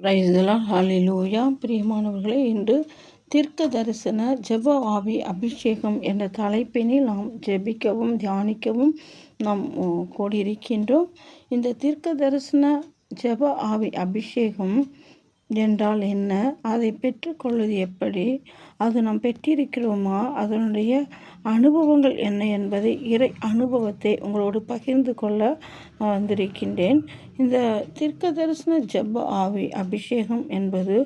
Price the Lord. ஹல்லேலூயா. பிரியமானவர்களே, இன்று தீர்க்க தரிசன ஜெப ஆவி அபிஷேகம் என்ற தலைப்பினில் நாம் ஜெபிக்கவும் தியானிக்கவும் நாம் கூடியிருக்கின்றோம். இந்த தீர்க்க தரிசன ஜெப ஆவி அபிஷேகம் என்றால் என்ன? அதை பெற்றுக்கொள்வது எப்படி? அது நாம் பெற்றிருக்கிறோமா? அதனுடைய அனுபவங்கள் என்ன என்பதை இறை அனுபவத்தை உங்களோடு பகிர்ந்து கொள்ள வந்திருக்கின்றேன். இந்த தீர்க்க தரிசன ஜெப ஆவி அபிஷேகம் என்பது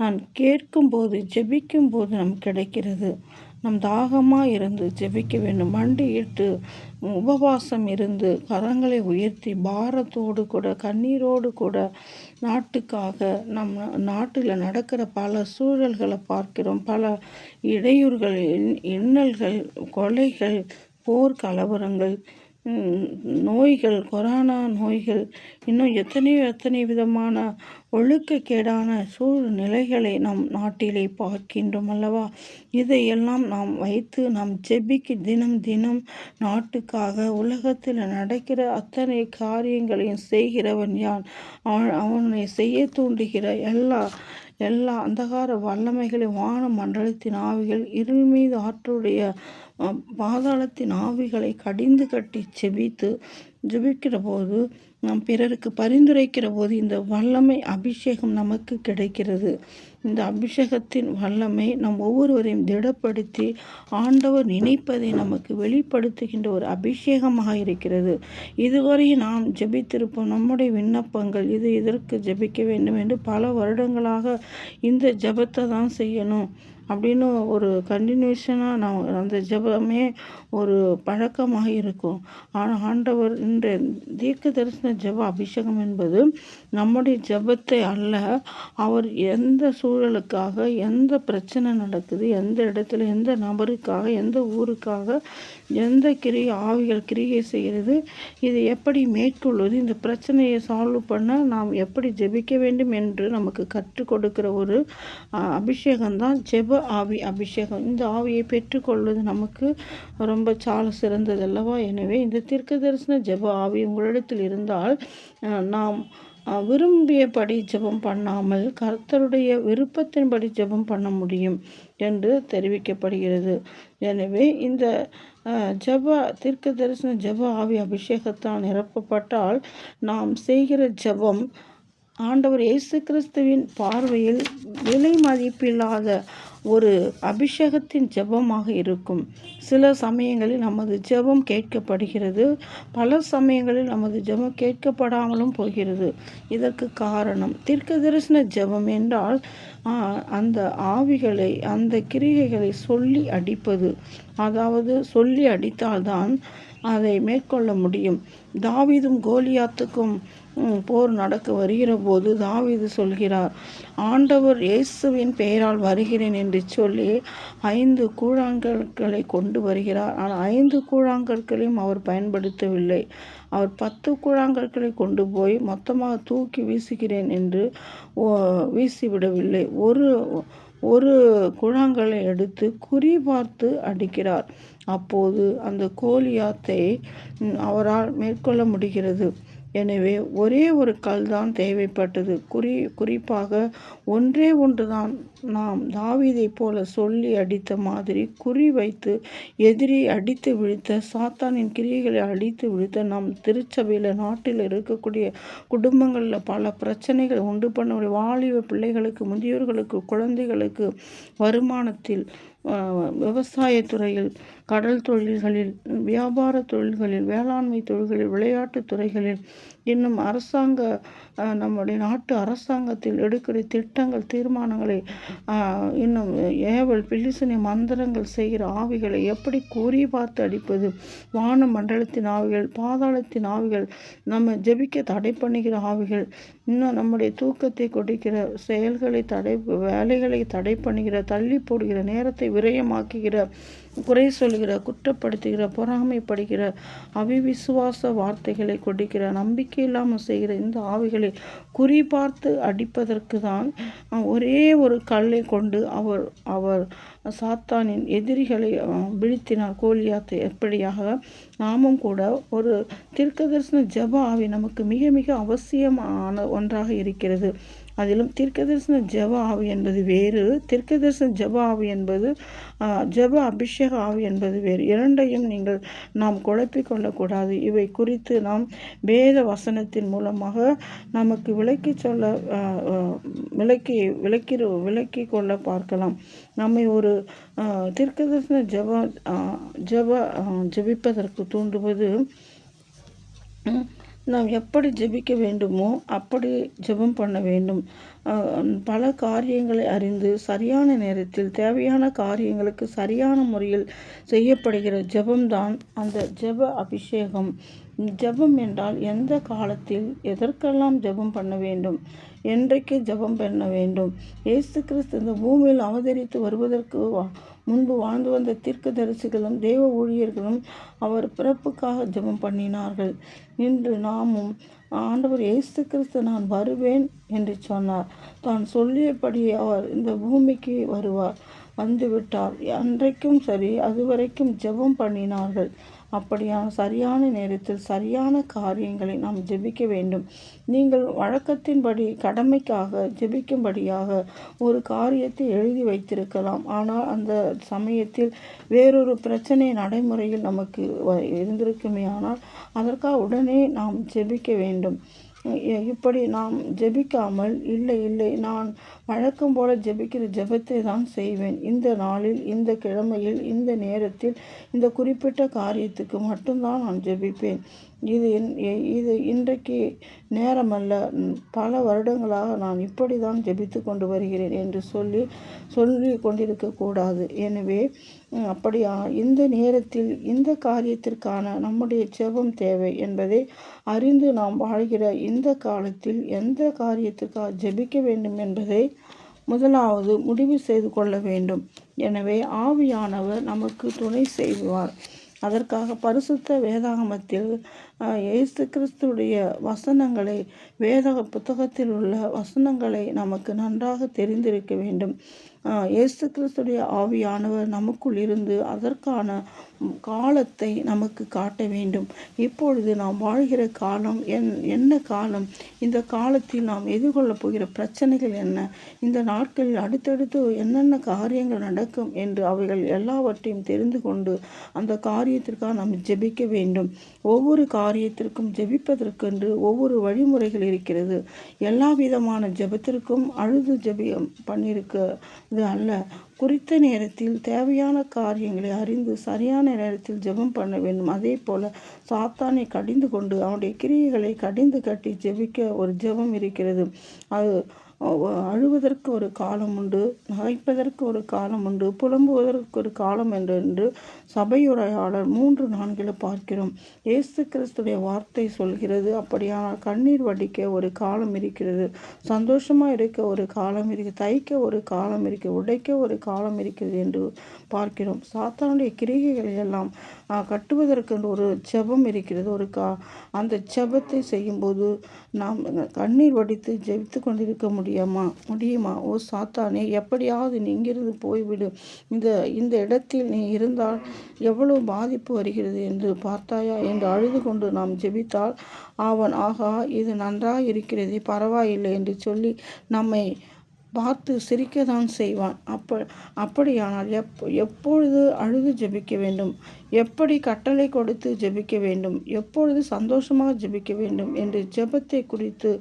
நான் கேட்கும்போது ஜெபிக்கும்போது நமக்கு கிடைக்கிறது. நம் தாகமாக இருந்து ஜெபிக்க வேண்டும். மண்டியிட்டு உபவாசம் இருந்து கரங்களை உயர்த்தி பாரத்தோடு கூட கண்ணீரோடு கூட நாட்டுக்காக நம்ம நாட்டில் நடக்கிற பல சூழல்களை பார்க்கிறோம். பல இடையூறுகள், இன்னல்கள், கொலைகள், போர் கலவரங்கள், நோய்கள், கொரோனா நோய்கள், இன்னும் எத்தனை விதமான ஒழுக்கக்கேடான சூழ்நிலைகளை நம் நாட்டிலே பார்க்கின்றோம் அல்லவா? இதையெல்லாம் நாம் வைத்து நாம் ஜெபிக்க தினம் நாட்டுக்காக உலகத்தில் நடக்கிற அத்தனை காரியங்களையும் செய்கிறவன் யான்? அவனை செய்ய தூண்டுகிற எல்லா அந்தகார வல்லமைகளை வான மண்டலத்தின் ஆவிகள், இருள் மீது ஆற்றுடைய பாதாளத்தின் ஆவிகளை கடிந்து கட்டி ஜெபிக்கிற போது, நாம் பிறருக்கு பரிந்துரைக்கிற போது இந்த வல்லமை அபிஷேகம் நமக்கு கிடைக்கிறது. இந்த அபிஷேகத்தின் வல்லமை நம் ஒவ்வொருவரையும் திடப்படுத்தி ஆண்டவர் நினைப்பதை நமக்கு வெளிப்படுத்துகின்ற ஒரு அபிஷேகமாக இருக்கிறது. இதுவரை நாம் ஜெபித்திருப்போம். நம்முடைய விண்ணப்பங்கள் இதற்கு ஜெபிக்க வேண்டும் என்று பல வருடங்களாக இந்த ஜெபத்தை தான் செய்யணும் அப்படின்னு ஒரு கண்டினியூஷனாக நான் அந்த ஜெபமே ஒரு பழக்கமாக இருக்கும். ஆனால் ஆண்டவர் இந்த தீர்க்க தரிசன ஜெப அபிஷேகம் என்பது நம்முடைய ஜெபத்தை அல்ல, அவர் எந்த சூழலுக்காக, எந்த பிரச்சனை நடக்குது, எந்த இடத்துல, எந்த நபருக்காக, எந்த ஊருக்காக, எந்த ஆவிகள் கிரியை செய்கிறது, இது எப்படி மேற்கொள்வது, இந்த பிரச்சனையை சால்வ் பண்ண நாம் எப்படி ஜெபிக்க வேண்டும் என்று நமக்கு கற்றுக் கொடுக்கிற ஒரு அபிஷேகம்தான் ஜெப ஆவி அபிஷேகம். இந்த ஆவியை பெற்றுக்கொள்வது நமக்கு ரொம்ப சால சிறந்தது அல்லவா? எனவே இந்த தீர்க்க தரிசன ஜெப ஆவி உங்களிடத்தில் இருந்தால் நாம் விரும்பியபடி ஜெபம் பண்ணாமல் கர்த்தருடைய விருப்பத்தின்படி ஜெபம் பண்ண முடியும் என்று தெரிவிக்கப்படுகிறது. எனவே இந்த தீர்க்க தரிசன ஜெப ஆவி அபிஷேகத்தால் நிரப்பப்பட்டால் நாம் செய்கிற ஜெபம் ஆண்டவர் இயேசு கிறிஸ்துவின் பார்வையில் விலை மதிப்பில்லாத ஒரு அபிஷேகத்தின் ஜெபமாக இருக்கும். சில சமயங்களில் நமது ஜெபம் கேட்கப்படுகிறது, பல சமயங்களில் நமது ஜெபம் கேட்கப்படாமலும் போகிறது. இதற்கு காரணம் தீர்க்க தரிசன ஜெபம் என்றால் அந்த ஆவிகளை, அந்த கிரியைகளை சொல்லி அடிப்பது. அதாவது சொல்லி அடித்தால்தான் அதை மேற்கொள்ள முடியும். தாவீதும் கோலியாத்துக்கும் போர் நடக்க வருகிற போது தாவீது சொல்கிறார், ஆண்டவர் இயேசுவின் பெயரால் வருகிறேன் என்று சொல்லி 5 கூழாங்கற்களை கொண்டு வருகிறார். ஆனால் 5 கூழாங்கற்களையும் அவர் பயன்படுத்தவில்லை. அவர் 10 கூழாங்கற்களை கொண்டு போய் மொத்தமாக தூக்கி வீசுகிறேன் என்று வீசிவிடவில்லை. ஒரு கூழாங்கலை எடுத்து குறி பார்த்து அடிக்கிறார். அப்போது அந்த கோலியாத்தை அவரால் மேற்கொள்ள முடிகிறது. எனவே ஒரே ஒரு கல் தான் தேவைப்பட்டது. குறிப்பாக ஒன்று தான். நாம் தாவீதை போல சொல்லி அடித்த மாதிரி குறி வைத்து எதிரியை அடித்து வீழ்த்த, சாத்தானின் கிரியைகளை அடித்து வீழ்த்த, நாம் திருச்சபையில், நாட்டில் இருக்கக்கூடிய குடும்பங்களில் பல பிரச்சனைகள் உண்டு பண்ண வாலிப பிள்ளைகளுக்கு, முதியோர்களுக்கு, குழந்தைகளுக்கு, வருமானத்தில், விவசாயத்துறையில், கடல் தொழில்களில், வியாபார தொழில்களில், வேளாண்மை தொழில்களில், விளையாட்டு துறைகளில், இன்னும் நம்முடைய நாட்டு அரசாங்கத்தில் எடுக்கிற திட்டங்கள், தீர்மானங்களை, இன்னும் ஏவல், பில்லிசனை, மந்திரங்கள் செய்கிற ஆவிகளை எப்படி குறி பார்த்து அடிப்பது, வான மண்டலத்தின் ஆவிகள், பாதாளத்தின் ஆவிகள், நம்ம ஜெபிக்க தடை பண்ணுகிற ஆவிகள், இன்னும் நம்முடைய தூக்கத்தை கொடுக்கிற செயல்களை வேலைகளை தடை பண்ணுகிற, தள்ளி போடுகிற, நேரத்தை விரயமாக்குகிற, குறை சொல்கிற, குற்றப்படுத்துகிற, பொறாமைப்படுகிற, அவிவிசுவாச வார்த்தைகளை கொடுக்கிற, நம்பிக்கை இல்லாமல் செய்கிற இந்த ஆவிகளை குறிபார்த்து அடிப்பதற்கு தான் ஒரே ஒரு கல்லை கொண்டு அவர் சாத்தானின் எதிரிகளை வீழ்த்தினார், கோலியாத்தை. எப்படியாக நாமும் கூட ஒரு தீர்க்க தரிசன ஜெப ஆவி நமக்கு மிக மிக அவசியமான ஒன்றாக இருக்கிறது. அதிலும் தீர்க்கதரிசன ஜெப ஆவி என்பது வேறு, தீர்க்கதரிசன ஜெப ஆவி என்பது ஜெப அபிஷேக ஆவி என்பது வேறு. இரண்டையும் நாம் குழப்பிக் கொள்ளக்கூடாது. இவை குறித்து நாம் வேத வசனத்தின் மூலமாக நமக்கு விளக்கி கொள்ள பார்க்கலாம். நம்மை ஒரு தீர்க்கதரிசன ஜெபிப்பதற்கு தூண்டுவது நாம் எப்படி ஜெபிக்க வேண்டுமோ அப்படி ஜெபம் பண்ண வேண்டும். பல காரியங்களை அறிந்து சரியான நேரத்தில் தேவையான காரியங்களுக்கு சரியான முறையில் செய்யப்படுகிற ஜெபம்தான் அந்த ஜெப அபிஷேகம். ஜெபம் என்றால் எந்த காலத்தில் எதற்கெல்லாம் ஜெபம் பண்ண வேண்டும், என்றைக்கு ஜெபம் பண்ண வேண்டும். இயேசு கிறிஸ்து இந்த பூமியில் அவதரித்து வருவதற்கு முன்பு வாழ்ந்து வந்த தீர்க்கதரிசிகளும் தேவ ஊழியர்களும் அவர் பிறப்புக்காக ஜெபம் பண்ணினார்கள். இன்று நாமும் ஆண்டவர் இயேசு கிறிஸ்து நான் வருவேன் என்று சொன்னார். தான் சொல்லியபடி அவர் இந்த பூமிக்கு வந்துவிட்டார். அன்றைக்கும் சரி அதுவரைக்கும் ஜெபம் பண்ணினார்கள். அப்படியான சரியான நேரத்தில் சரியான காரியங்களை நாம் ஜெபிக்க வேண்டும். நீங்கள் வழக்கத்தின்படி கடமைக்காக ஜெபிக்கும்படியாக ஒரு காரியத்தை எழுதி வைத்திருக்கலாம். ஆனால் அந்த சமயத்தில் வேறொரு பிரச்சனை நடைமுறையில் நமக்கு இருந்திருக்குமே, ஆனால் அதற்காக உடனே நாம் ஜெபிக்க வேண்டும். இப்படி நாம் ஜெபிக்காமல் இல்லை நான் வழக்கம் போல ஜெபிக்கிற ஜெபத்தை தான் செய்வேன், இந்த நாளில் இந்த கிழமையில் இந்த நேரத்தில் இந்த குறிப்பிட்ட காரியத்துக்கு மட்டும்தான் நான் ஜெபிப்பேன், இது இன்றைக்கு நேரமல்ல, பல வருடங்களாக நான் இப்படி தான் ஜெபித்து கொண்டு வருகிறேன் என்று சொல்லி கொண்டிருக்கக்கூடாது. எனவே அப்படியா இந்த நேரத்தில் இந்த காரியத்திற்கான நம்முடைய ஜெபம் தேவை என்பதை அறிந்து நாம் வாழ்கிற இந்த காலத்தில் எந்த காரியத்திற்காக ஜெபிக்க வேண்டும் என்பதை முதலாவது முடிவு செய்து கொள்ள வேண்டும். எனவே ஆவியானவர் நமக்கு துணை செய்வார். அதற்காக பரிசுத்த வேதாகமத்தில் இயேசு கிறிஸ்துடைய வசனங்களை, வேத புத்தகத்தில் உள்ள வசனங்களை நமக்கு நன்றாக தெரிந்திருக்க வேண்டும். இயேசு கிறிஸ்துடைய ஆவியானவர் நமக்குள் இருந்து அதற்கான காலத்தை நமக்கு காட்ட வேண்டும். இப்பொழுது நாம் வாழ்கிற காலம் என்ன காலம், இந்த காலத்தில் நாம் எதிர்கொள்ளப் போகிற பிரச்சனைகள் என்ன, இந்த நாட்களில் அடுத்தடுத்து என்னென்ன காரியங்கள் நடக்கும் என்று அவைகள் எல்லாவற்றையும் தெரிந்து கொண்டு அந்த காரியத்திற்காக நாம் ஜெபிக்க வேண்டும். ஒவ்வொரு காரியத்திற்கும் ஜெபிப்பதற்கென்று ஒவ்வொரு வழிமுறைகள் இருக்கிறது. எல்லா விதமான ஜெபத்திற்கும் அழுது ஜெபியம் பண்ணியிருக்கிறது அல்ல. குறித்த நேரத்தில் தேவையான காரியங்களை அறிந்து சரியான நேரத்தில் ஜெபம் பண்ண வேண்டும். அதே போல சாத்தானை கடிந்து கொண்டு அவனுடைய கிரியைகளை கடிந்து கட்டி ஜெபிக்க ஒரு ஜெபம் இருக்கிறது. அது அழுவதற்கு ஒரு காலம் உண்டு, நகைப்பதற்கு ஒரு காலம் உண்டு, புலம்புவதற்கு ஒரு காலம் என்று சபையுரையாளர் 3:4 பார்க்கிறோம். இயேசு கிறிஸ்துடைய வார்த்தை சொல்கிறது. அப்படியானால் கண்ணீர் வடிக்க ஒரு காலம் இருக்கிறது, சந்தோஷமாக இருக்க ஒரு காலம் இருக்குது, தைக்க ஒரு காலம் இருக்குது, உடைக்க ஒரு காலம் இருக்கிறது என்று பார்க்கிறோம். சாத்தானுடைய கிரிகைகளை எல்லாம் கட்டுவதற்கு ஒரு ஜெபம் இருக்கிறது. அந்த ஜெபத்தை செய்யும்போது நாம் கண்ணீர் வடித்து ஜெபித்து கொண்டிருக்க முடியுமா? ஓ சாத்தானே, எப்படியாவது நீ இங்கிருந்து போய்விடு, இந்த இடத்தில் நீ இருந்தால் எவ்வளவு பாதிப்பு வருகிறது என்று பார்த்தாயா என்று அழுது கொண்டு நாம் ஜெபித்தால் அவன் ஆகா இது நன்றாக இருக்கிறது, பரவாயில்லை என்று சொல்லி நம்மை பார்த்து சிரிக்கத்தான் செய்வான். அப்படியானால் எப்பொழுது அழுது ஜெபிக்க வேண்டும், எப்படி கட்டளை கொடுத்து ஜெபிக்க வேண்டும், எப்பொழுது சந்தோஷமாக ஜெபிக்க வேண்டும் என்று ஜெபத்தை குறித்து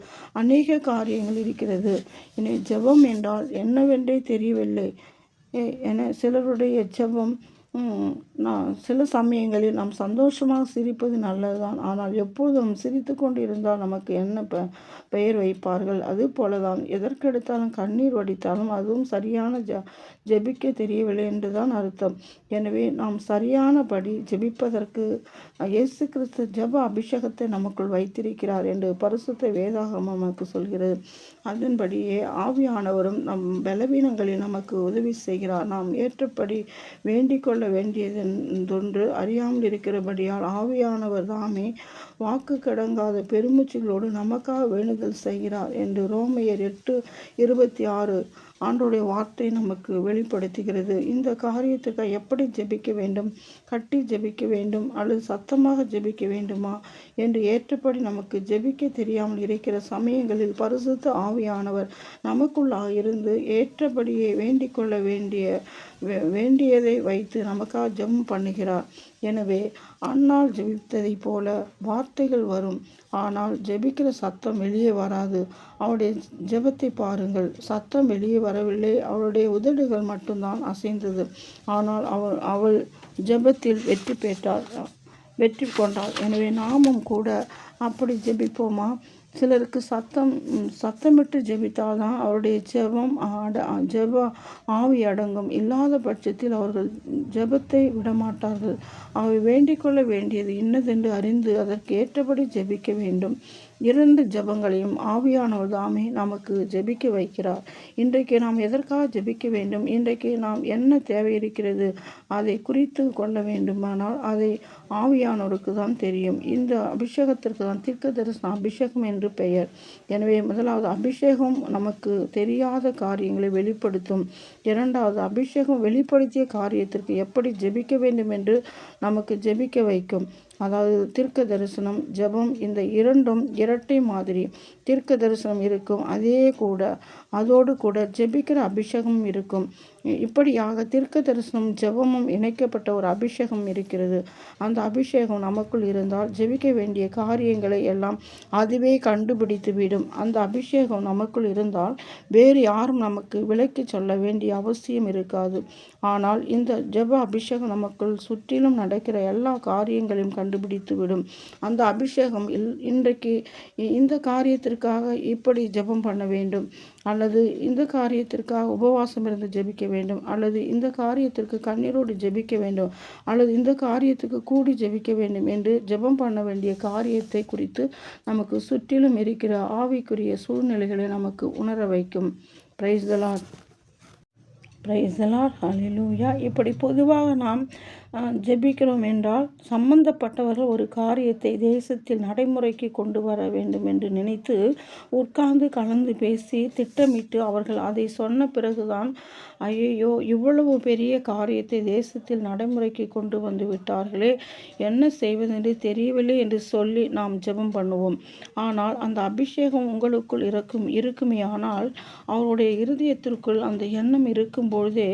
அநேக காரியங்கள் இருக்கிறது. எனவே ஜெபம் என்றால் என்னவென்றே தெரியவில்லை என சிலருடைய ஜெபம். சில சமயங்களில் நாம் சந்தோஷமாக சிரிப்பது நல்லதுதான். ஆனால் எப்போதும் சிரித்து கொண்டு இருந்தால் நமக்கு என்ன பெயர் வைப்பார்கள்? அது போலதான் எதற்கெடுத்தாலும் கண்ணீர் வடித்தாலும் அதுவும் சரியான ஜெபிக்க தெரியவில்லை என்றுதான் அர்த்தம். எனவே நாம் சரியானபடி ஜெபிப்பதற்கு இயேசு கிறிஸ்து ஜெப அபிஷேகத்தை நமக்குள் வைத்திருக்கிறார் என்று பரிசுத்த வேதாகமம் நமக்கு சொல்கிறது. அதன்படியே ஆவியானவரும் நம் பலவீனங்களில் நமக்கு உதவி செய்கிறார். நாம் ஏற்றபடி வேண்டிக் கொள்ள வேண்டியதொன்று அறியாமல் இருக்கிறபடியால் ஆவியானவர் தாமே வாக்கு கடங்காத பெருமூச்சுகளோடு நமக்காக வேண்டுதல் செய்கிறார் என்று ரோமையர் 8:26 ஆண்டவருடைய வார்த்தை நமக்கு வெளிப்படுத்துகிறது. இந்த காரியத்துக்கு எப்படி ஜெபிக்க வேண்டும், கட்டி ஜெபிக்க வேண்டும் அல்லது சத்தமாக ஜெபிக்க வேண்டுமா என்று ஏற்றபடி நமக்கு ஜெபிக்க தெரியாமல் இருக்கிற சமயங்களில் பரிசுத்த ஆவியானவர் நமக்குள்ளாக இருந்து ஏற்றபடியே வேண்டிக் கொள்ள வேண்டியதை வைத்து நமக்காக ஜெபம் பண்ணுகிறார். எனவே அன்னாள் ஜெபித்ததைப் போல வார்த்தைகள் வரும், ஆனால் ஜெபிக்கிற சத்தம் வெளியே வராது. அவளுடைய ஜெபத்தை பாருங்கள், சத்தம் வெளியே வரவில்லை, அவளுடைய உதடுகள் மட்டும்தான் அசைந்தது. ஆனால் அவள் ஜெபத்தில் வெற்றி கொண்டாள். எனவே நாமும் கூட அப்படி ஜெபிப்போமா? சிலருக்கு சத்தமிட்டு ஜெபித்தால்தான் அவருடைய ஜெப ஆவி அடங்கும். இல்லாத பட்சத்தில் அவர்கள் ஜெபத்தை விடமாட்டார்கள். அவை வேண்டிக் கொள்ள வேண்டியது இன்னதென்று அறிந்து அதற்கு ஏற்றபடி ஜெபிக்க வேண்டும். 2 ஜெபங்களையும் ஆவியானவர் தாமே நமக்கு ஜெபிக்க வைக்கிறார். இன்றைக்கு நாம் எதற்காக ஜெபிக்க வேண்டும், இன்றைக்கு நாம் என்ன தேவை இருக்கிறது, அதை குறித்து கொள்ள வேண்டுமானால் அதை ஆவியானவருக்கு தான் தெரியும். இந்த அபிஷேகத்திற்கு தான் தீர்க்க தரிசன அபிஷேகம் என்று பெயர். எனவே முதலாவது அபிஷேகம் நமக்கு தெரியாத காரியங்களை வெளிப்படுத்தும். 2வது அபிஷேகம் வெளிப்படுத்திய காரியத்திற்கு எப்படி ஜெபிக்க வேண்டும் என்று நமக்கு ஜெபிக்க வைக்கும். அதாவது தீர்க்க தரிசனம், ஜெபம், இந்த 2ம் இரட்டை மாதிரி. தீர்க்க தரிசனம் இருக்கும், அதோடு கூட ஜெபிக்கிற அபிஷேகமும் இருக்கும். இப்படியாக தீர்க்க தரிசனம் ஜெபமும் இணைக்கப்பட்ட ஒரு அபிஷேகம் இருக்கிறது. அந்த அபிஷேகம் நமக்குள் இருந்தால் ஜெபிக்க வேண்டிய காரியங்களை எல்லாம் அதுவே கண்டுபிடித்து விடும். அந்த அபிஷேகம் நமக்குள் இருந்தால் வேறு யாரும் நமக்கு விளக்கி சொல்ல வேண்டிய அவசியம் இருக்காது. ஆனால் இந்த ஜெப அபிஷேகம் நமக்குள் சுற்றிலும் நடக்கிற எல்லா காரியங்களையும் கண்டுபிடித்து விடும். அந்த அபிஷேகம் இன்றைக்கு இந்த காரியத்திற்காக இப்படி ஜெபம் பண்ண வேண்டும், அல்லது இந்த காரியத்திற்காக உபவாசம் இருந்து ஜெபிக்க வேண்டும், அல்லது இந்த காரியத்திற்கு கண்ணீரோடு ஜெபிக்க வேண்டும், அல்லது இந்த காரியத்துக்கு கூடி ஜெபிக்க வேண்டும் என்று ஜெபம் பண்ண வேண்டிய காரியத்தை குறித்து நமக்கு சுற்றிலும் இருக்கிற ஆவிக்குரிய சூழ்நிலைகளை நமக்கு உணர வைக்கும். Praise the Lord. Praise the Lord. Hallelujah. இப்படி பொதுவாக நாம் ஜெபிக்கிறோம் என்றால் சம்பந்தப்பட்டவர்கள் ஒரு காரியத்தை தேசத்தில் நடைமுறைக்கு கொண்டு வர வேண்டும் என்று நினைத்து உட்கார்ந்து கலந்து பேசி திட்டமிட்டு அவர்கள் அதை சொன்ன பிறகுதான், ஐயோ இவ்வளவு பெரிய காரியத்தை தேசத்தில் நடைமுறைக்கு கொண்டு வந்து விட்டார்களே, என்ன செய்வதென்று தெரியவில்லை என்று சொல்லி நாம் ஜெபம் பண்ணுவோம். ஆனால் அந்த அபிஷேகம் உங்களுக்குள் இருக்குமே ஆனால் அவருடைய இருதயத்திற்குள் அந்த எண்ணம் இருக்கும் பொழுதே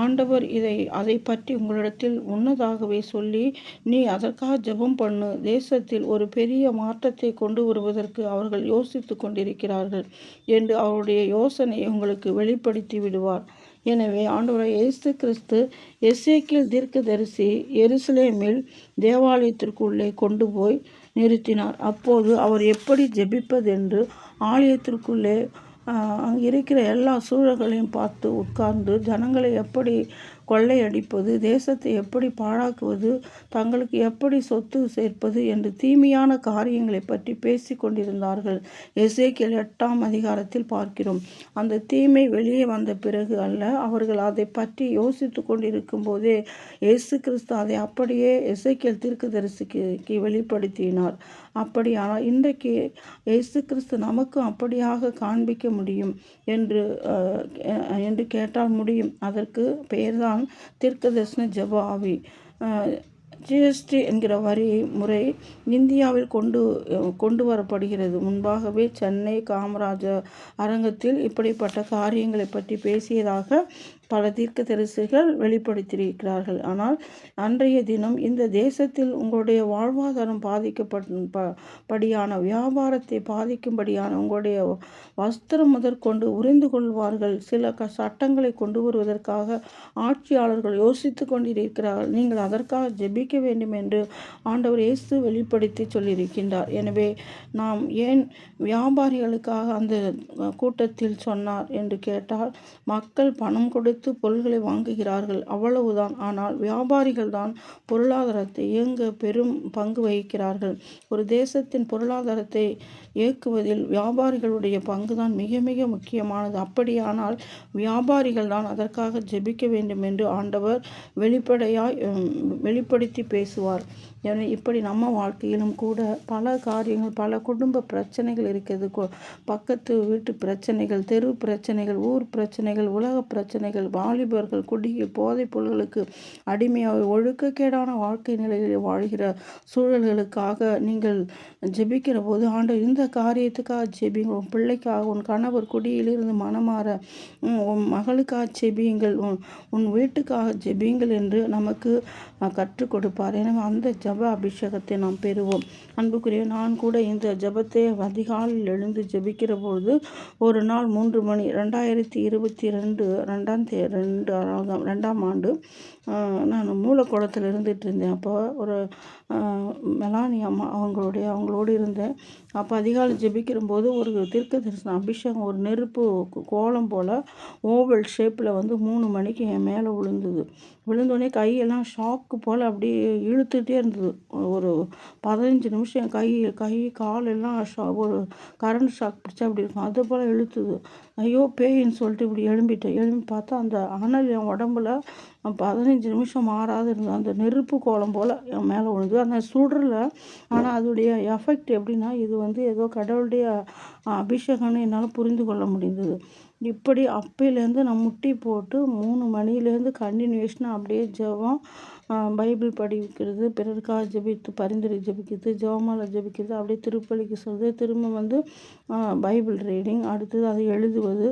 ஆண்டவர் அதை பற்றி உங்களிடத்தில் முன்னதாகவே சொல்லி, நீ அதற்காக ஜெபம் பண்ணு, தேசத்தில் ஒரு பெரிய மாற்றத்தை கொண்டு வருவதற்கு அவர்கள் யோசித்து கொண்டிருக்கிறார்கள் என்று அவருடைய யோசனையை உங்களுக்கு வெளிப்படுத்தி விடுவார். எனவே ஆண்டவர் இயேசு கிறிஸ்து எசேக்கியேல் தீர்க்கதரிசி எருசலேமில் தேவாலயத்திற்குள்ளே கொண்டு போய் நிறுத்தினார். அப்போது அவர் எப்படி ஜெபிப்பதென்று ஆலயத்திற்குள்ளே இருக்கிற எல்லா சூழல்களையும் பார்த்து உட்கார்ந்து ஜனங்களை எப்படி கொள்ளையடிப்பது, தேசத்தை எப்படி பாழாக்குவது, தங்களுக்கு எப்படி சொத்து சேர்ப்பது என்று தீமையான காரியங்களை பற்றி பேசி கொண்டிருந்தார்கள். எசேக்கியேல் 8ஆம் அதிகாரத்தில் பார்க்கிறோம். அந்த தீமை வெளியே வந்த பிறகு அல்ல, அவர்கள் அதை பற்றி யோசித்து கொண்டிருக்கும் போதே இயேசு கிறிஸ்து அதை அப்படியே எசேக்கியேல் தீர்க்கதரிசிக்கு வெளிப்படுத்தினார். அப்படியானால் இன்றைக்கு இயேசு கிறிஸ்து நமக்கும் அப்படியாக காண்பிக்க முடியும் என்று கேட்டால் முடியும். அதற்கு பெயர்தான் தீர்க்கதரிசன ஜெப ஆவி. ஜிஎஸ்டி என்கிற வரி முறை இந்தியாவில் கொண்டு வரப்படுகிறது. முன்பாகவே சென்னை காமராஜர் அரங்கத்தில் இப்படிப்பட்ட காரியங்களை பற்றி பேசியதாக பல தீர்க்கதரிசிகள் வெளிப்படுத்தியிருக்கிறார்கள். ஆனால் அன்றைய தினம் இந்த தேசத்தில் உங்களுடைய வாழ்வாதாரம் பாதிக்கப்படியான வியாபாரத்தை பாதிக்கும்படியான உங்களுடைய வஸ்திரம் முதற்கொண்டு உறிந்து கொள்வார்கள். சில சட்டங்களை கொண்டு வருவதற்காக ஆட்சியாளர்கள் யோசித்து கொண்டிருக்கிறார்கள். நீங்கள் அதற்காக ஜெபிக்க வேண்டும் என்று ஆண்டவர் இயேசு வெளிப்படுத்தி சொல்லியிருக்கின்றார். எனவே நாம் ஏன் வியாபாரிகளுக்காக அந்த கூட்டத்தில் சொன்னார் என்று கேட்டால், மக்கள் பணம் கொடுத்து பொருள்களை வாங்குகிறார்கள், அவ்வளவுதான். ஆனால் வியாபாரிகள் தான் பொருளாதாரத்தை இயங்க பெரும் பங்கு வகிக்கிறார்கள். ஒரு தேசத்தின் பொருளாதாரத்தை இயக்குவதில் வியாபாரிகளுடைய பங்குதான் மிக மிக முக்கியமானது. அப்படியானால் வியாபாரிகள் தான் அதற்காக ஜெபிக்க வேண்டும் என்று ஆண்டவர் வெளிப்படுத்தி பேசுவார். இப்படி நம்ம வாழ்க்கையிலும் கூட பல காரியங்கள், பல குடும்ப பிரச்சனைகள் இருக்கிறது. பக்கத்து வீட்டு பிரச்சனைகள், தெரு பிரச்சனைகள், ஊர் பிரச்சனைகள், உலக பிரச்சனைகள், வாலிபர்கள் குடியில் போதைப் பொருள்களுக்கு அடிமையாக ஒழுக்கக்கேடான வாழ்க்கை நிலையில் வாழ்கிற சூழல்களுக்காக நீங்கள் ஜெபிக்கிற போது, ஆண்டவர் இந்த காரியத்துக்காக ஜெபிங்க. உன் பிள்ளைக்காக, உன் கணவர் குடியிலிருந்து மனமாற, உன் மகளுக்காக ஜெபியுங்கள், உன் வீட்டுக்காக ஜெபியுங்கள் என்று நமக்கு கற்றுக் கொடுப்பார். எனவே அந்த ஜப அபிஷேகத்தை நாம் பெறுவோம். அன்புக்குரிய, நான் கூட இந்த ஜபத்தை அதிகாலையில் எழுந்து ஜெபிக்கிற பொழுது ஒரு நாள் 3 மணி 2022 2ஆம் ஆண்டு நான் மூலக்குளத்தில் இருந்துகிட்டு இருந்தேன். அப்போ ஒரு மெலானி அம்மா அவங்களோடு இருந்தேன். அப்போ அதிகாலை ஜெபிக்கிற போது ஒரு தீர்க்க தரிசன அபிஷேகம், ஒரு நெருப்பு கோலம் போல் ஓவல் ஷேப்பில் 3 மணிக்கு என் மேலே விழுந்தோடனே கையெல்லாம் ஷாக்கு போல் அப்படியே இழுத்துகிட்டே இருந்தது. ஒரு 15 நிமிஷம் என் கை காலெல்லாம் ஒரு கரண்ட் ஷாக் பிடிச்சா அப்படி இருக்கும், அது போல் இழுத்துது. ஐயோ பேயின்னு சொல்லிட்டு இப்படி எழும்பி பார்த்தா அந்த அனல் என் உடம்புல 15 நிமிஷம் மாறாது இருந்தது. அந்த நெருப்பு கோலம் போல் என் மேலே விழுந்து அந்த சுடரில். ஆனால் அதோடைய எஃபெக்ட் எப்படின்னா, இது ஏதோ கடவுளுடைய அபிஷேகம்னு என்னால் புரிந்து கொள்ள முடிந்தது. இப்படி அப்பையிலேருந்து நான் முட்டி போட்டு 3 மணிலேருந்து கண்டினியூஷனாக அப்படியே ஜெபம், பைபிள் படிக்கிறது, பிறருக்காக ஜெபித்து பரிந்துரை ஜெபிக்கிறது, ஜெபமாலை ஜெபிக்கிறது, அப்படியே திருப்பலிக்கு சொல்கிறது, திரும்ப பைபிள் ரீடிங், அடுத்தது அதை எழுதுவது,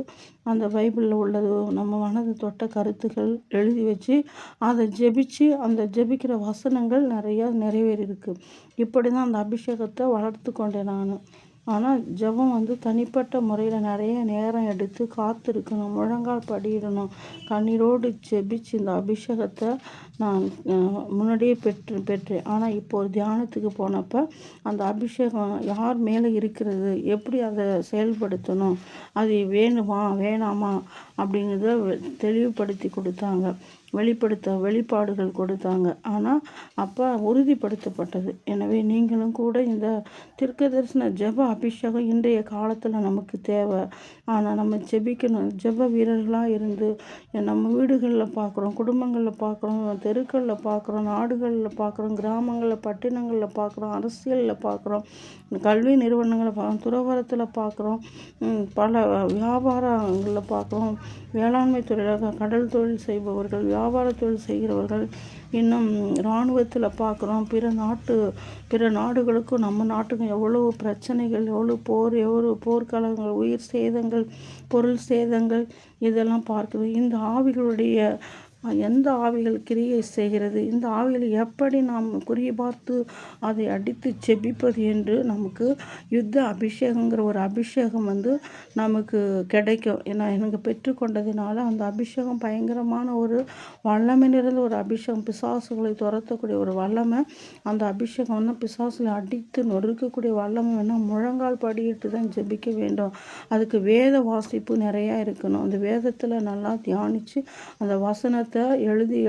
அந்த பைபிளில் உள்ளது நம்ம மனது தொட்ட கருத்துக்கள் எழுதி வச்சு அதை ஜெபிச்சு, அந்த ஜெபிக்கிற வசனங்கள் நிறையா நிறைவேறியிருக்கு. இப்படி தான் அந்த அபிஷேகத்தை வளர்த்து கொண்டேன் நான். ஆனால் ஜெபம் தனிப்பட்ட முறையில் நிறைய நேரம் எடுத்து காத்திருக்கணும், முழங்கால் படியிடணும், கண்ணீரோடு ஜெபிச்சு இந்த அபிஷேகத்தை நான் முன்னாடியே பெற்றேன். ஆனால் இப்போ ஒரு தியானத்துக்கு போனப்போ அந்த அபிஷேகம் யார் மேலே இருக்கிறது, எப்படி அதை செயல்படுத்தணும், அது வேணுமா வேணாமா அப்படிங்கிறத தெளிவுபடுத்தி கொடுத்தாங்க, வெளிப்பாடுகள் கொடுத்தாங்க. ஆனால் அப்போ உறுதிப்படுத்தப்பட்டது. எனவே நீங்களும் கூட இந்த தீர்க்கதரிசன ஜெப அபிஷேகம் இன்றைய காலத்தில் நமக்கு தேவை. ஆனால் நம்ம ஜெபிக்கணும். ஜெப வீரர்களாக இருந்து நம்ம வீடுகளில் பார்க்குறோம், குடும்பங்களில் பார்க்குறோம், தெருக்களில் பார்க்குறோம், நாடுகளில் பார்க்குறோம், கிராமங்களில் பட்டினங்களில் பார்க்குறோம், அரசியலில் பார்க்குறோம், கல்வி நிறுவனங்களில் பார்க்குறோம், துறவரத்தில் பார்க்குறோம், பல வியாபாரங்களில் பார்க்குறோம், வேளாண்மை தொழிலாக கடல் தொழில் செய்பவர்கள், வியாபார தொழில் செய்கிறவர்கள், இன்னும் இராணுவத்தில் பார்க்குறோம். பிற நாடுகளுக்கும் நம்ம நாட்டுக்கும் எவ்வளோ பிரச்சனைகள், எவ்வளோ போர்க்களங்கள், உயிர் சேதங்கள், பொருள் சேதங்கள், இதெல்லாம் பார்க்குறோம். இந்த ஆவிகளுடைய எந்த ஆவிகள் கிரியை செய்கிறது, இந்த ஆவிகளை எப்படி நாம் குறிபார்த்து அதை அடித்து செபிப்பது என்று நமக்கு யுத்த அபிஷேகங்கிற ஒரு அபிஷேகம் நமக்கு கிடைக்கும். ஏன்னா எனக்கு பெற்றுக்கொண்டதுனால அந்த அபிஷேகம் பயங்கரமான ஒரு வல்லமை நிறைந்த ஒரு அபிஷேகம், பிசாசுகளை துரத்தக்கூடிய ஒரு வல்லமை. அந்த அபிஷேகம் பிசாசுகளை அடித்து நொறுக்கக்கூடிய வல்லமை வேணும். முழங்கால் படியிட்டு தான் ஜெபிக்க வேண்டும். அதுக்கு வேத வாசிப்பு நிறையா இருக்கணும். அந்த வேதத்தில் நல்லா தியானித்து அந்த வசனத்தை எழுதி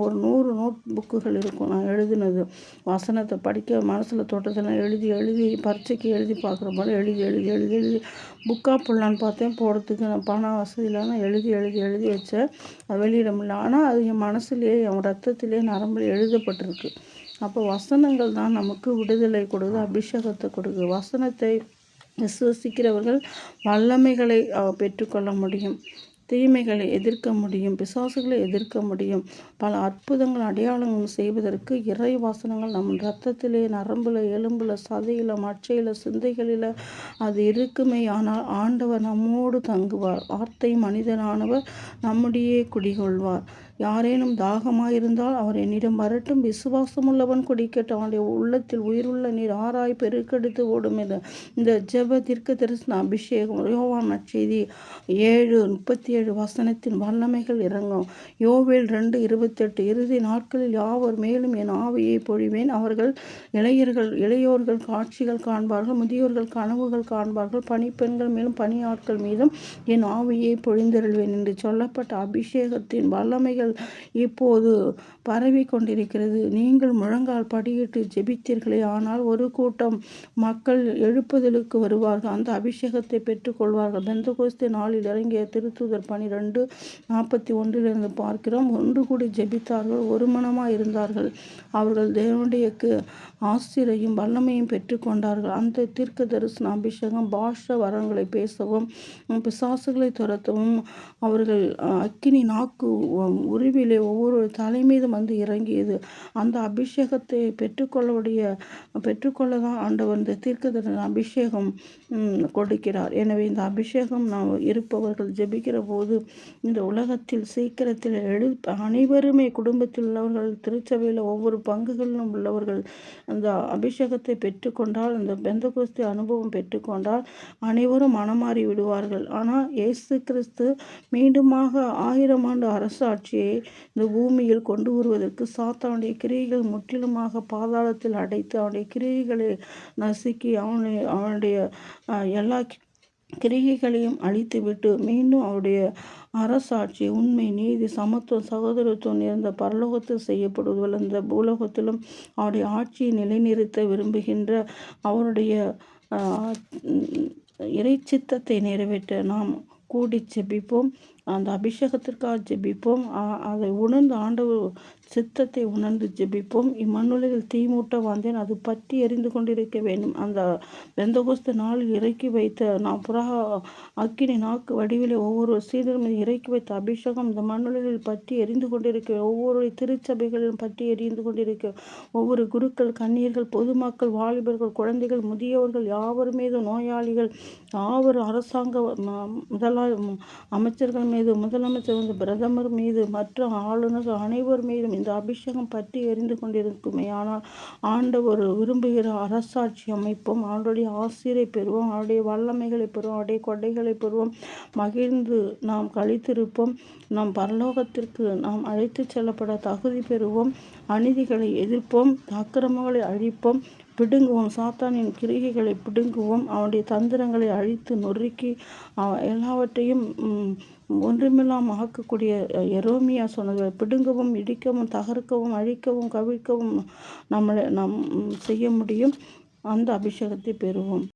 ஒரு 100 நோட் புக்குகள் இருக்கும். நான் எழுதினது வசனத்தை படிக்க மனசில் தோட்டத்தெல்லாம் எழுதி பரீட்சைக்கு எழுதி பார்க்குற போல எழுதி புக்காக போடலான்னு பார்த்தேன். போடுறதுக்கு நான் பண வசதி இல்லாமல் எழுதி வச்சேன். அது வெளியிட முடியல. ஆனால் அது என் மனசுலேயே, என் ரத்தத்திலே, நரம்பில் எழுதப்பட்டிருக்கு. அப்போ வசனங்கள் தான் நமக்கு விடுதலை கொடுக்குது, அபிஷேகத்தை கொடுக்குது. வசனத்தை விசுவசிக்கிறவர்கள் வல்லமைகளை பெற்றுக்கொள்ள முடியும், தீமைகளை எதிர்க்க முடியும், பிசாசுகளை எதிர்க்க முடியும். பல அற்புதங்கள் அடையாளங்கள் செய்வதற்கு இறை வாசனங்கள் நம் இரத்தத்திலே, நரம்பில், எலும்பில், சதையில், மச்சையில், சிந்தைகளில் அது இருக்குமே. ஆனால் ஆண்டவர் நம்மோடு தங்குவார். வார்த்தை மனிதனானவர் நம்முடைய குடிகொள்வார். யாரேனும் தாகமாயிருந்தால் அவர் என்னிடம் வரட்டும், விசுவாசமுள்ளவன் குடிக்கட்டும், அவனுடைய உள்ளத்தில் உயிருள்ள நீர் ஆராய் பெருக்கெடுத்து ஓடும். இந்த ஜெப தீர்க்க தரிசன அபிஷேகம் யோவான் நற்செய்தி 7:37 வசனத்தின் வல்லமைகள் இறங்கும். யோவேல் 2:28 இறுதி நாட்களில் யாவர் மேலும் என் ஆவியை பொழிவேன். அவர்கள் இளையோர்கள் காட்சிகள் காண்பார்கள், முதியோர்கள் கனவுகள் காண்பார்கள், பணிப்பெண்கள் மேலும் பணியாட்கள் மீதும் என் ஆவியை பொழிந்தருள்வேன் என்று சொல்லப்பட்ட அபிஷேகத்தின் வல்லமைகள் செய்திகள் இப்போது பரவி கொண்டிருக்கிறது. நீங்கள் முழங்கால் படியிட்டு ஜெபித்தீர்களே, ஆனால் ஒரு கூட்டம் மக்கள் எழுப்புதலுக்கு வருவார்கள், அந்த அபிஷேகத்தை பெற்றுக்கொள்வார்கள். பெந்தகோஸ்தே நாளில் இறங்கிய திருத்தூதர் 12:41 பார்க்கிறோம். ஒன்று கூடி ஜெபித்தார்கள், ஒரு மனமாய் இருந்தார்கள். அவர்கள் தேவனுடைய ஆசிரையும் வல்லமையும் பெற்றுக்கொண்டார்கள். அந்த தீர்க்க தரிசன அபிஷேகம் பாஷ வரங்களை பேசவும் பிசாசுகளை துரத்தவும் அவர்கள் அக்கினி நாக்கு உருவிலே ஒவ்வொரு தலைமீதும் வந்து இறங்கியது. அந்த அபிஷேகத்தை பெற்றுக்கொள்ளதான் ஆண்டவர் இந்த தீர்க்க தரிசன அபிஷேகம் கொடுக்கிறார். எனவே இந்த அபிஷேகம் நாம் இருப்பவர்கள் ஜெபிக்கிற போது இந்த உலகத்தில் சீக்கிரத்தில் அனைவருமே குடும்பத்தில் உள்ளவர்கள், திருச்சபையில் ஒவ்வொரு பங்குகளிலும் உள்ளவர்கள் அந்த அபிஷேகத்தை பெற்றுக்கொண்டால், அந்த பெந்தகோஸ்தே அனுபவம் பெற்றுக்கொண்டால் அனைவரும் மனமாறி விடுவார்கள். ஆனால் இயேசு கிறிஸ்து மீண்டுமாக 1000 ஆண்டு அரசாட்சியை இந்த பூமியில் கொண்டு வருவதற்கு சாத்தானுடைய கிரியைகள் முற்றிலுமாக பாதாளத்தில் அடைத்து அவனுடைய கிரியைகளை நசுக்கி அவனுடைய எல்லா கிரியைகளையும் அழித்துவிட்டு மீண்டும் அவருடைய அரசாட்சி, உண்மை, நீதி, சமத்துவம், சகோதரத்துவம் நிறைந்த பரலோகத்தில் செய்யப்படுவதில் இந்த பூலோகத்திலும் அவருடைய ஆட்சியை நிலைநிறுத்த விரும்புகின்ற அவருடைய இறைச்சித்தத்தை நிறைவேற்ற நாம் கூடி ஜெபிப்போம். அந்த அபிஷேகத்திற்காக ஜெபிப்போம். அதை உணர்ந்து ஆண்டவர் சித்தத்தை உணர்ந்து ஜெபிப்போம். இம்மண்ணுலகில் தீமூட்ட வந்தேன், அது பற்றி எரிந்து கொண்டிருக்க வேண்டும். அந்த பெந்தகோஸ்தே நாளில் இறக்கி வைத்த நாம் அக்கினி நாக்கு வடிவிலே ஒவ்வொரு சீடர் மீது இறக்கி வைத்த அபிஷேகம் இந்த மண்ணுலகில் பற்றி எரிந்து கொண்டிருக்க, ஒவ்வொரு திருச்சபைகளிலும் பற்றி எரிந்து கொண்டிருக்க, ஒவ்வொரு குருக்கள், கன்னியர்கள், பொதுமக்கள், வாலிபர்கள், குழந்தைகள், முதியவர்கள் யாவர் மீதும், நோயாளிகள் யாவர், அரசாங்க அமைச்சர்கள் மீது, முதலமைச்சர், பிரதமர் மீது, மற்ற ஆளுநர்கள் அனைவர் மீதும் இந்த அபிஷேகம் பற்றி எரிந்து கொண்டிருக்குமே. ஆனால் ஆண்டவர் விரும்புகிற அரசாட்சி அமைப்போம், அவருடைய ஆசிரை பெறுவோம், அவருடைய வல்லமைகளை பெறுவோம், அவருடைய கொடைகளை பெறுவோம், மகிழ்ந்து நாம் கழித்திருப்போம். நாம் பரலோகத்திற்கு நாம் அழைத்து செல்லப்பட தகுதி பெறுவோம். அநீதிகளை எதிர்ப்போம், அக்கிரமங்களை அழிப்போம், பிடுங்குவோம், சாத்தானின் கிரிகைகளை பிடுங்குவோம், அவனுடைய தந்திரங்களை அழித்து நொறுக்கி எல்லாவற்றையும் ஒன்றுமில்லாமல் ஆக்கக்கூடிய எரோமியா சொன்னது, பிடுங்கவும், இடிக்கவும், தகர்க்கவும், அழிக்கவும், கவிழ்க்கவும் நாம் செய்ய முடியும். அந்த அபிஷேகத்தை பெறுவோம்.